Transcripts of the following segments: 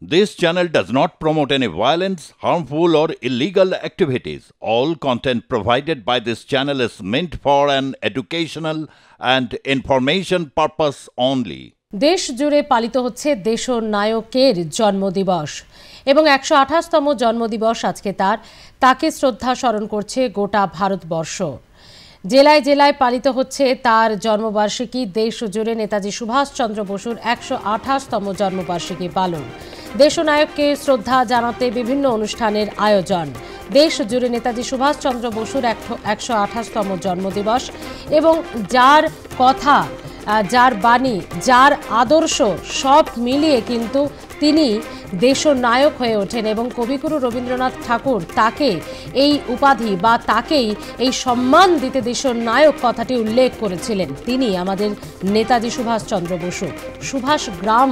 This channel does not promote any violence, harmful, or illegal activities. All content provided by this channel is meant for an educational and information purpose only. দেশ জুড়ে পালিত হচ্ছে দেশনায়কের জন্মদিবস এবং ১২৮তম জন্মদিবস আজকে তাকে শ্রদ্ধা স্মরণ করছে গোটা ভারতবর্ষ। জেলায় জেলায় পালিত হচ্ছে তার জন্মবার্ষিকী। দেশ জুড়ে নেতাজি সুভাষচন্দ্র বসুর ১২৮তম জন্মবার্ষিকী পালন। দেশনায়ককে শ্রদ্ধা জানাতে বিভিন্ন অনুষ্ঠানের আয়োজন। দেশ জুড়ে নেতাজি সুভাষচন্দ্র বসুর ১২৮তম জন্মদিবস এবং যার কথা, যার বাণী, যার আদর্শ সব মিলিয়ে কিন্তু তিনি দেশনায়ক হয়ে ওঠেন এবং কবিগুরু রবীন্দ্রনাথ ঠাকুর তাকে এই উপাধি বা তাকেই এই সম্মান দিতে দেশনায়ক কথাটি উল্লেখ করেছিলেন। তিনি আমাদের নেতাজি সুভাষচন্দ্র বসু। সুভাষ গ্রাম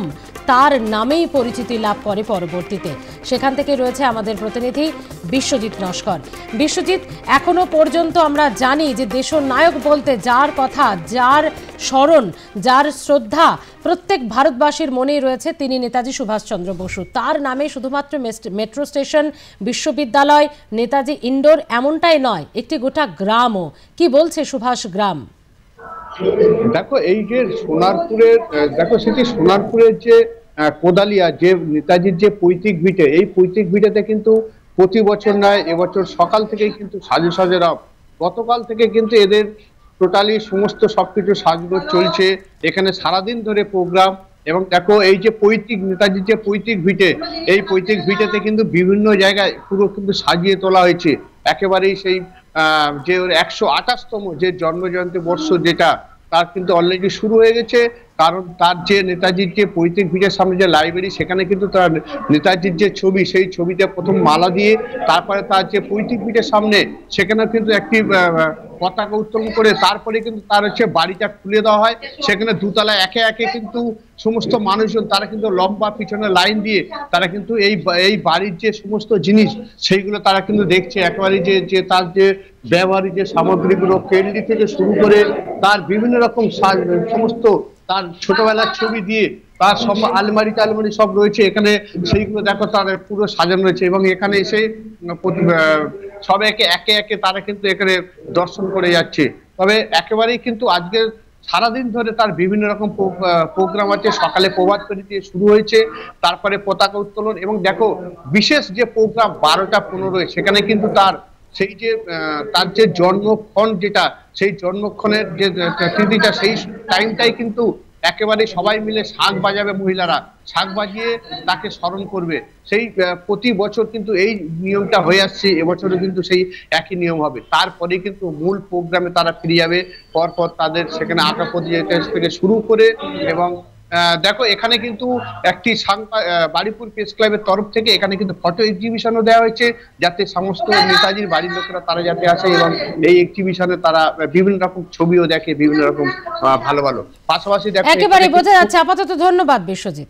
তার নামেই পরিচিতি লাভ করে পরবর্তীতে। সেখান থেকে রয়েছে আমাদের প্রতিনিধি বিশ্বজিৎ নস্কর। বিশ্বজিৎ, এখনো পর্যন্ত আমরা জানি যে দেশনায়ক বলতে যার কথা, যার স্মরণ, যার শ্রদ্ধা প্রত্যেক ভারতবাসীর মনেই রয়েছে তিনি নেতাজি সুভাষচন্দ্র বসু। তার নামে শুধুমাত্র মেট্রো স্টেশন, বিশ্ববিদ্যালয়, নেতাজি ইন্ডোর এমনটাই নয়, একটি গোটা গ্রামও। কি বলছে সুভাষ গ্রাম? দেখো, এই যে সোনারপুরের সেটি সোনারপুরের যে কোদালিয়া, যে নেতাজির যে পৈতৃক ভিটে, এই পৈতৃক ভিটেতে কিন্তু প্রতি বছর নয়, এবছর সকাল থেকেই কিন্তু সাজে সাজে রব। গতকাল থেকে কিন্তু এদের টোটালি সমস্ত সবকিছু সাজগোজ চলছে এখানে সারাদিন ধরে প্রোগ্রাম। এবং দেখো, এই যে পৈতৃক নেতাজির যে পৈতৃক ভিটে, এই পৈতৃক ভিটেতে কিন্তু বিভিন্ন জায়গায় পুরো কিন্তু সাজিয়ে তোলা হয়েছে একেবারেই সেই যে ১২৮তম যে জন্মজয়ন্তী বর্ষ, যেটা তার কিন্তু অলরেডি শুরু হয়ে গেছে। কারণ তার যে নেতাজির যে পৈতৃক ভিটের সামনে যে লাইব্রেরি, সেখানে কিন্তু তার নেতাজির যে ছবি, সেই ছবিতে প্রথম মালা দিয়ে তারপরে তার যে পৈতৃক ভিটের সামনে সেখানে কিন্তু একটি পতাকা উত্তোলন করে তারপরে কিন্তু তার বাড়িটা খুলে দেওয়া হয়। সেখানে দুতলায় একে একে কিন্তু সমস্ত মানুষজন তারা কিন্তু লম্বা পিছনে লাইন দিয়ে তারা কিন্তু এই বাড়ির যে সমস্ত জিনিস সেইগুলো তারা কিন্তু দেখছে। একেবারে যে তার যে ব্যবহারিক যে সামগ্রীগুলো, কেন্ডি থেকে শুরু করে তার বিভিন্ন রকম সমস্ত তার ছোটবেলার ছবি দিয়ে তার সব আলমারি টালমারি সব রয়েছে এখানে, সেইগুলো দেখো তার পুরো সাজানো রয়েছে। এবং এখানে এসে সব একে একে তারা কিন্তু এখানে দর্শন করে যাচ্ছে। তবে একেবারেই কিন্তু আজকে সারাদিন ধরে তার বিভিন্ন রকম প্রোগ্রাম আছে। সকালে প্রভাত ফেরি দিয়ে শুরু হয়েছে, তারপরে পতাকা উত্তোলন এবং দেখো বিশেষ যে প্রোগ্রাম ১২টা ১৫, সেখানে কিন্তু তার সেই যে তার যে জন্মক্ষণ, যেটা সেই জন্মক্ষণের যে তিথিটা, সেই টাইমটাই কিন্তু একেবারে সবাই মিলে শাঁখ বাজাবে, মহিলারা শাঁখ বাজিয়ে তাকে স্মরণ করবে। সেই প্রতি বছর কিন্তু এই নিয়মটা হয়ে আসছে, এবছরও কিন্তু সেই একই নিয়ম হবে। তারপরে কিন্তু মূল প্রোগ্রামে তারা ফিরে যাবে। পরপর তাদের সেখানে আঁকা প্রতিযোগিতা থেকে শুরু করে এবং দেখো এখানে কিন্তু একটি বাড়িপুর প্রেস ক্লাবের তরফ থেকে এখানে কিন্তু ফটো এক্সিবিশনও দেওয়া হয়েছে, যাতে সমস্ত নেতাজির বাড়ির লোকেরা তারা যাতে আসে এবং এই এক্সিবিশনে তারা বিভিন্ন রকম ছবিও দেখে, বিভিন্ন রকম ভালো ভালো। পাশাপাশি দেখো, একেবারে বোঝা যাচ্ছে। আপাতত ধন্যবাদ বিশ্বজিৎ।